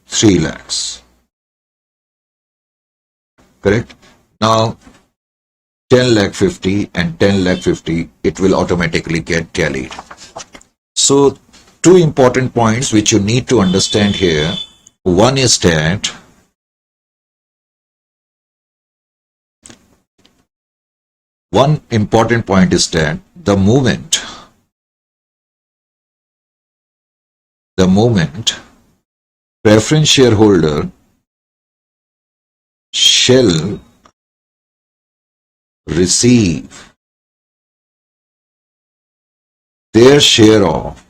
3 lakhs. Correct? Now 10 lakh 50 and 10 lakh 50, it will automatically get tallied. So two important points which you need to understand here. One is that the moment preference shareholder shall receive their share of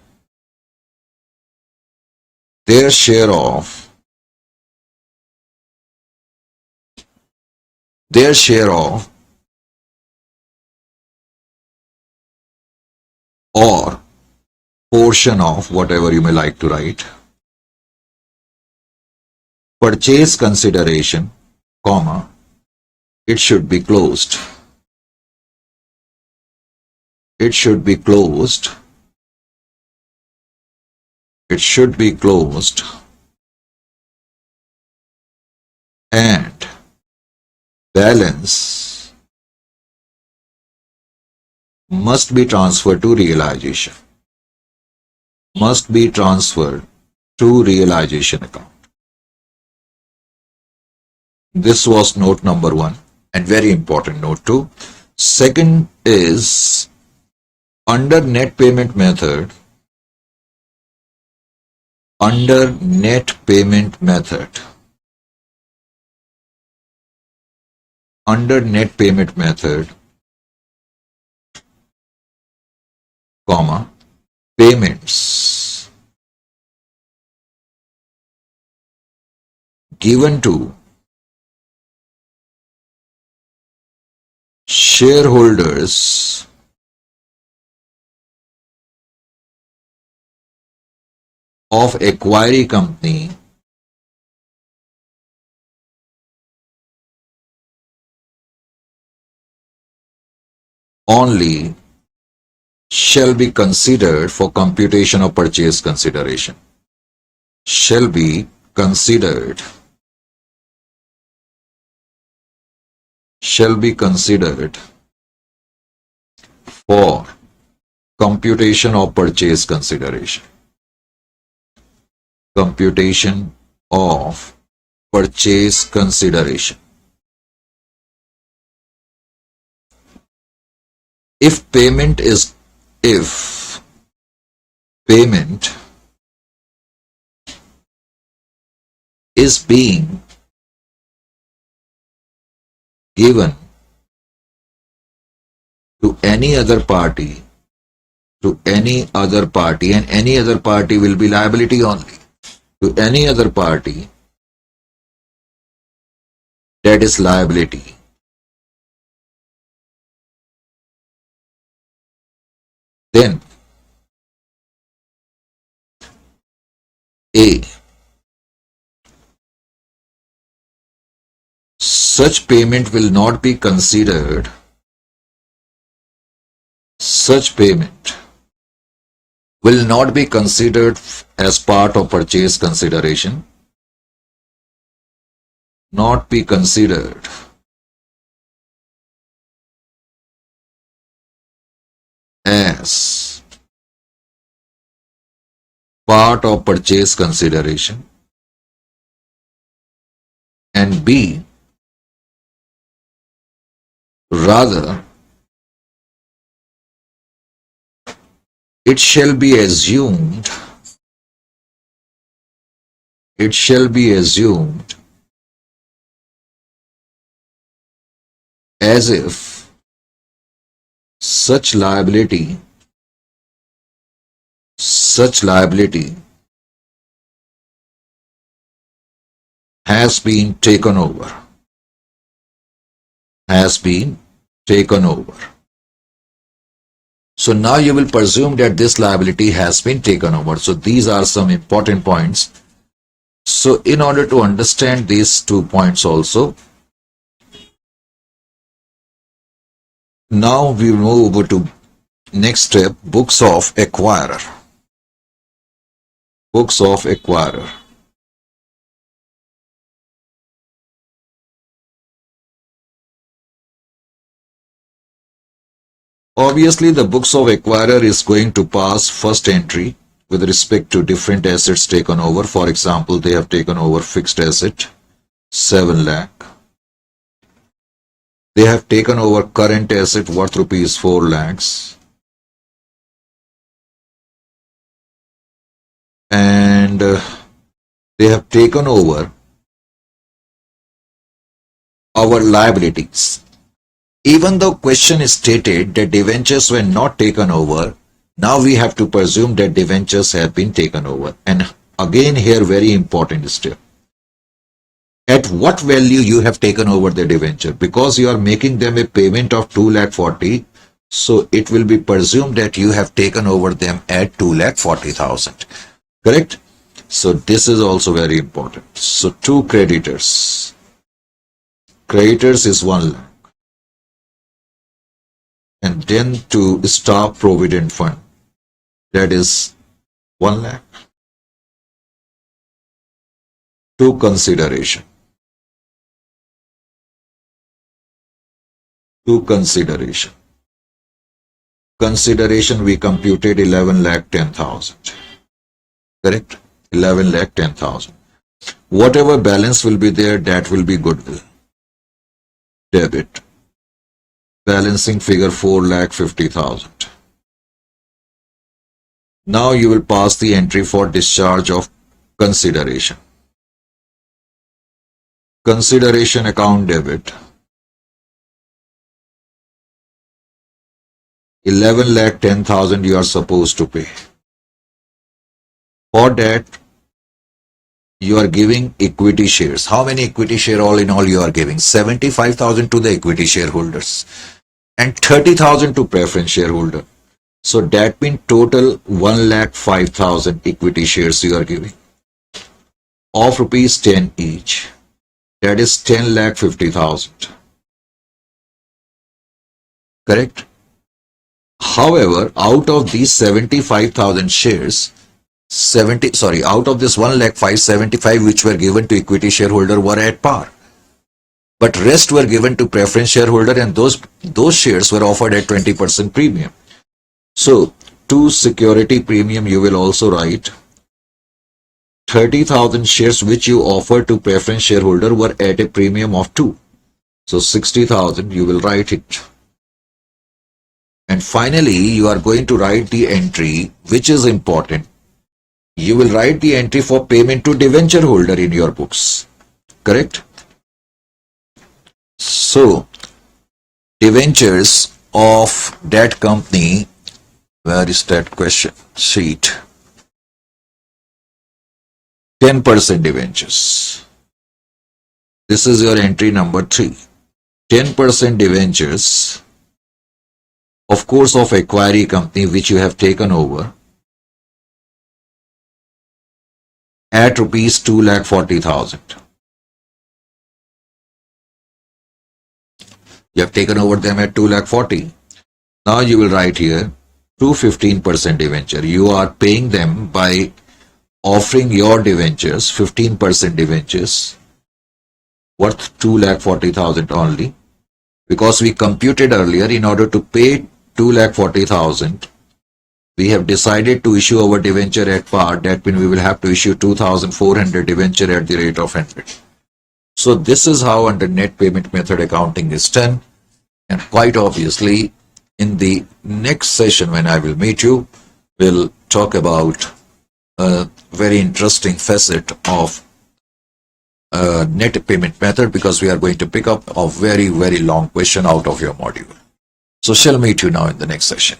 or portion of, whatever you may like to write, purchase consideration, comma, it should be closed. It should be closed. It should be closed and balance must be transferred to realization. Must be transferred to realization account. This was note number 1 and very important note 2. Second is under net payment method, comma, payments given to shareholders of acquiring company only shall be considered for computation of purchase consideration. Shall be considered for computation of purchase consideration. Computation of purchase consideration. If payment is being given to any other party, and any other party will be liability only, to any other party, that is liability. Then A, such payment will not be considered as part of purchase consideration, not be considered as part of purchase consideration, and B, rather it shall be assumed as if such liability has been taken over. Has been taken over. So now you will presume that this liability has been taken over. So these are some important points. So in order to understand these 2 points also, now we move over to next step, books of acquirer. Books of acquirer. Obviously, the books of acquirer is going to pass first entry with respect to different assets taken over. For example, they have taken over fixed asset, 7 lakh. They have taken over current asset worth rupees 4 lakhs. And they have taken over our liabilities. Even though question is stated that debentures were not taken over, now we have to presume that debentures have been taken over. And again here very important step. At what value you have taken over the debenture? Because you are making them a payment of 2,40,000, so it will be presumed that you have taken over them at 2,40,000. Correct? So this is also very important. So 2 creditors. Creditors is 1 lakh. And then to staff provident fund, that is 1 lakh. To consideration. To consideration. Consideration we computed 11,10,000. Correct? 11,10,000. Whatever balance will be there, that will be goodwill. Debit. Balancing figure 4,50,000. Now you will pass the entry for discharge of consideration. Consideration account debit. 11,10,000 you are supposed to pay. For that, you are giving equity shares. How many equity share all in all you are giving? 75,000 to the equity shareholders and 30,000 to preference shareholder. So that means total 1,05,000 equity shares you are giving of rupees 10 each. That is 10,50,000. Correct? However, out of these 75,000 shares, out of this 1,05,75 which were given to equity shareholder were at par. But rest were given to preference shareholder, and those shares were offered at 20% premium. So to security premium you will also write 30,000 shares which you offer to preference shareholder were at a premium of 2. So 60,000 you will write it. And finally you are going to write the entry which is important. You will write the entry for payment to debenture holder in your books. Correct? So, debentures of that company, where is that question sheet? 10% debentures. This is your entry number 3. 10% debentures, of course, of acquiring company which you have taken over at rupees 2,40,000. You have taken over them at 2,40,000. Now you will write here 15% debenture. You are paying them by offering your debentures, 15% debentures worth 2,40,000 only. Because we computed earlier, in order to pay 2,40,000, we have decided to issue our debenture at par. That means we will have to issue 2,400 debenture at the rate of 100. So this is how under net payment method accounting is done. And quite obviously, in the next session when I will meet you, we'll talk about a very interesting facet of net payment method, because we are going to pick up a very, very long question out of your module. So shall meet you now in the next session.